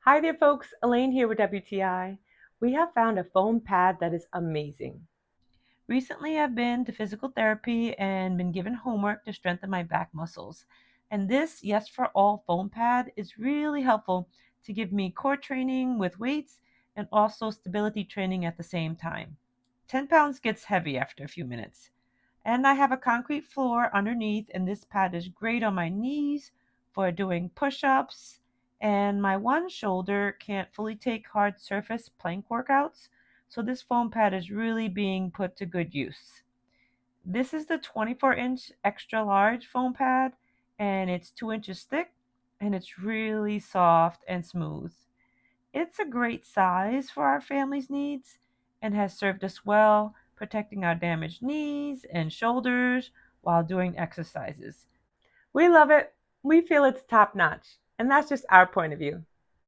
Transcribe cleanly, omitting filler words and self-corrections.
Hi there folks, Elaine here with WTI. We have found a foam pad that is amazing. Recently I've been to physical therapy and been given homework to strengthen my back muscles. And this Yes4All foam pad is really helpful to give me core training with weights and also stability training at the same time. 10 pounds gets heavy after a few minutes. And I have a concrete floor underneath, and this pad is great on my knees for doing push ups. And my one shoulder can't fully take hard surface plank workouts, so this foam pad is really being put to good use. This is the 24-inch extra large foam pad, and it's 2 inches thick, and it's really soft and smooth. It's a great size for our family's needs and has served us well, protecting our damaged knees and shoulders while doing exercises. We love it. We feel it's top notch, and that's just our point of view.